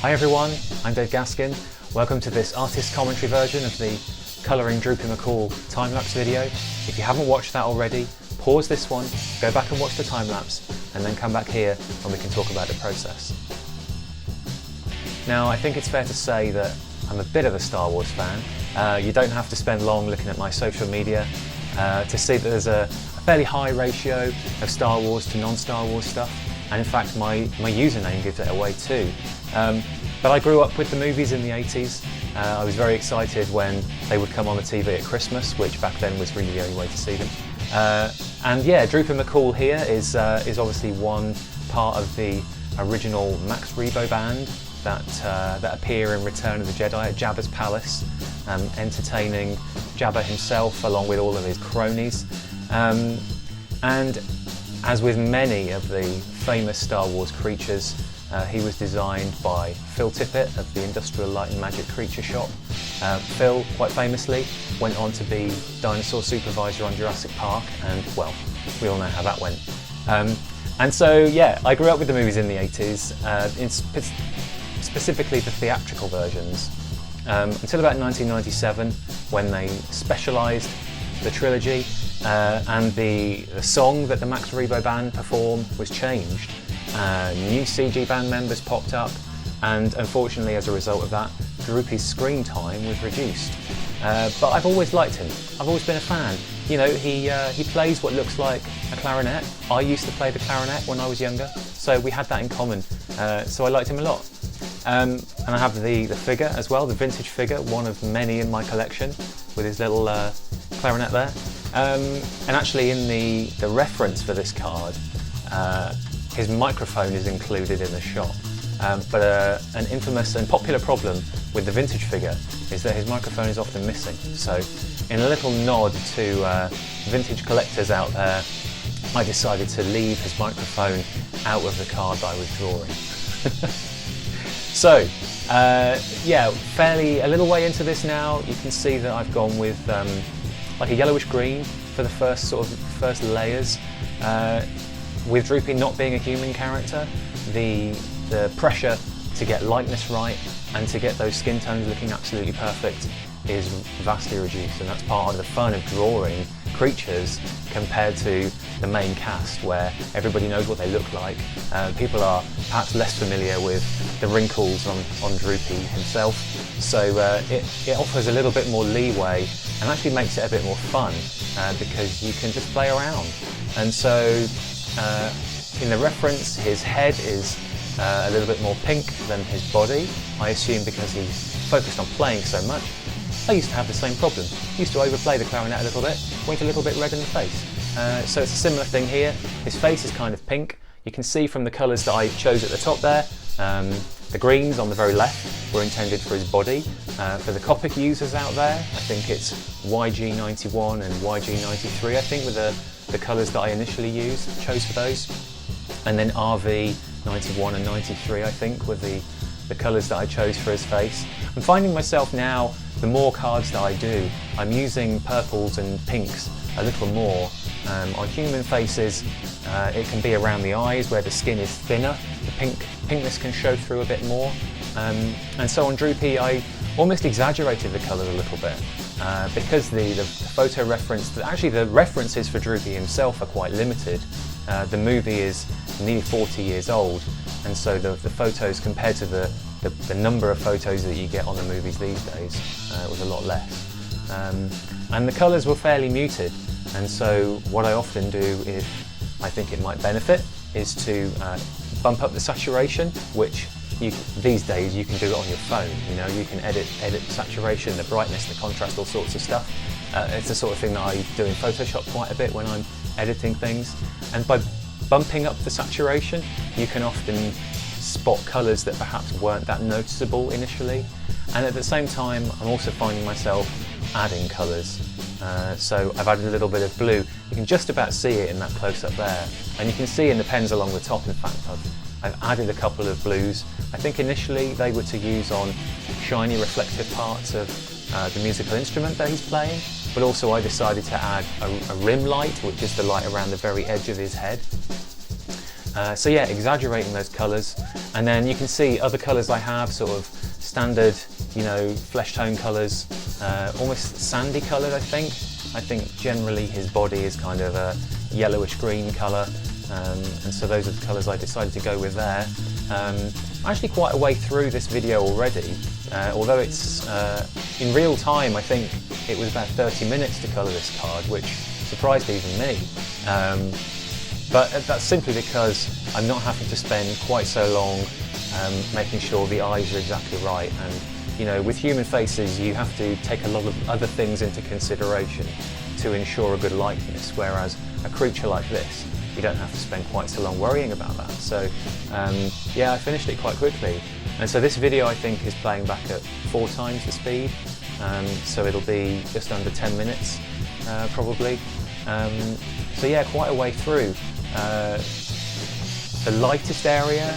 Hi everyone, I'm Dave Gaskin. Welcome to this artist commentary version of the colouring Droopy McCool time-lapse video. If you haven't watched that already, pause this one, go back and watch the time-lapse, and then come back here and we can talk about the process. Now, I think it's fair to say that I'm a bit of a Star Wars fan. You don't have to spend long looking at my social media to see that there's a fairly high ratio of Star Wars to non-Star Wars stuff, and in fact my username gives it away too. But I grew up with the movies in the 80s. I was very excited when they would come on the TV at Christmas, which back then was really the only way to see them. And yeah, Droopy McCool here is obviously one part of the original Max Rebo band that appear in Return of the Jedi at Jabba's palace, entertaining Jabba himself along with all of his cronies. And as with many of the famous Star Wars creatures, he was designed by Phil Tippett of the Industrial Light and Magic Creature Shop. Phil, quite famously, went on to be dinosaur supervisor on Jurassic Park, and well, we all know how that went. And so yeah, I grew up with the movies in the 80s, specifically the theatrical versions, until about 1997 when they specialised the trilogy, and the song that the Max Rebo band performed was changed. New CG band members popped up, and unfortunately as a result of that, Droopy's screen time was reduced. But I've always liked him. I've always been a fan. You know, he plays what looks like a clarinet. I used to play the clarinet when I was younger, so we had that in common. So I liked him a lot. And I have the figure as well, the vintage figure, one of many in my collection, with his little clarinet there. And actually in the reference for this card, his microphone is included in the shot. But an infamous and popular problem with the vintage figure is that his microphone is often missing. So in a little nod to vintage collectors out there, I decided to leave his microphone out of the card that I was drawing. So yeah, a little way into this now, you can see that I've gone with like a yellowish green for the first layers. With Droopy not being a human character, the pressure to get lightness right and to get those skin tones looking absolutely perfect is vastly reduced, and that's part of the fun of drawing creatures compared to the main cast where everybody knows what they look like. People are perhaps less familiar with the wrinkles on Droopy himself, so it offers a little bit more leeway and actually makes it a bit more fun because you can just play around. And so in the reference, his head is a little bit more pink than his body, I assume because he's focused on playing so much. I used to have the same problem. Used to overplay the clarinet a little bit, went a little bit red in the face. So it's a similar thing here. His face is kind of pink. You can see from the colours that I chose at the top there, the greens on the very left were intended for his body. For the Copic users out there, I think it's YG91 and YG93, I think, with the colours that I initially chose for those. And then RV91 and 93, I think, were the colours that I chose for his face. I'm finding myself now, the more cards that I do, I'm using purples and pinks a little more. On human faces, it can be around the eyes where the skin is thinner, the pinkness can show through a bit more. And so on Droopy, I almost exaggerated the colours a little bit. Because the photo reference, actually the references for Droopy himself are quite limited. The movie is nearly 40 years old, and so the photos compared to the number of photos that you get on the movies these days was a lot less. And the colours were fairly muted, and so what I often do, if I think it might benefit, is to bump up the saturation, which these days you can do it on your phone. You know, you can edit saturation, the brightness, the contrast, all sorts of stuff. It's the sort of thing that I do in Photoshop quite a bit when I'm editing things. And by bumping up the saturation, you can often spot colours that perhaps weren't that noticeable initially. And at the same time, I'm also finding myself adding colours. So I've added a little bit of blue. You can just about see it in that close-up there. And you can see in the pens along the top, in fact, I've added a couple of blues. I think initially they were to use on shiny reflective parts of the musical instrument that he's playing, but also I decided to add a rim light, which is the light around the very edge of his head. So yeah, exaggerating those colours, and then you can see other colours I have, sort of standard, you know, flesh tone colours, almost sandy coloured I think. I think generally his body is kind of a yellowish green colour, and so those are the colours I decided to go with there. I'm actually quite a way through this video already, although it's in real time I think it was about 30 minutes to colour this card, which surprised even me. But that's simply because I'm not having to spend quite so long making sure the eyes are exactly right, and you know, with human faces you have to take a lot of other things into consideration to ensure a good likeness, whereas a creature like this, you don't have to spend quite so long worrying about that. So yeah, I finished it quite quickly, and so this video I think is playing back at 4 times the speed, so it'll be just under 10 minutes probably. So yeah, quite a way through. The lightest area,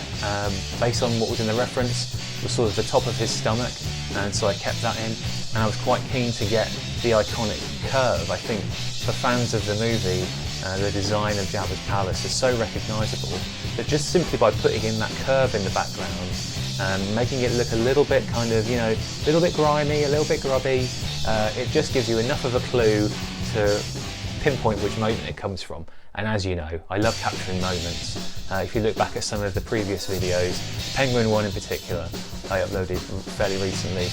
based on what was in the reference, was sort of the top of his stomach, and so I kept that in, and I was quite keen to get the iconic curve. I think for fans of the movie, the design of Jabba's palace is so recognisable that just simply by putting in that curve in the background, making it look a little bit kind of, you know, a little bit grimy, a little bit grubby, it just gives you enough of a clue to pinpoint which moment it comes from. And as you know, I love capturing moments. If you look back at some of the previous videos, Penguin one in particular, I uploaded fairly recently,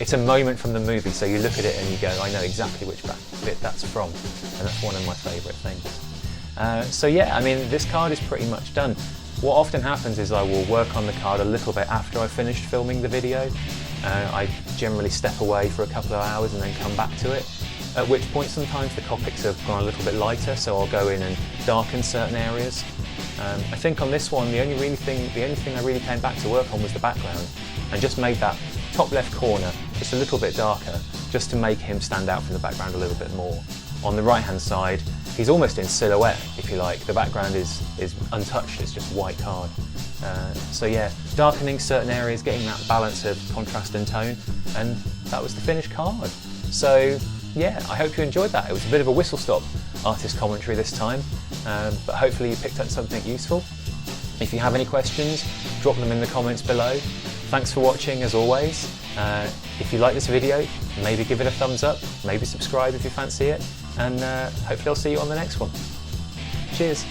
it's a moment from the movie, so you look at it and you go, I know exactly which bit that's from, and that's one of my favourite things. So yeah, I mean, this card is pretty much done. What often happens is I will work on the card a little bit after I've finished filming the video. I generally step away for a couple of hours and then come back to it, at which point sometimes the Copics have gone a little bit lighter, so I'll go in and darken certain areas. I think on this one, the only thing I really came back to work on was the background, and just made that top left corner just a little bit darker, just to make him stand out from the background a little bit more. On the right hand side, he's almost in silhouette, if you like. The background is untouched, it's just white card. So yeah, darkening certain areas, getting that balance of contrast and tone, and that was the finished card. So yeah, I hope you enjoyed that. It was a bit of a whistle-stop artist commentary this time, but hopefully you picked up something useful. If you have any questions, drop them in the comments below. Thanks for watching as always. If you like this video, maybe give it a thumbs up, maybe subscribe if you fancy it, and hopefully I'll see you on the next one. Cheers!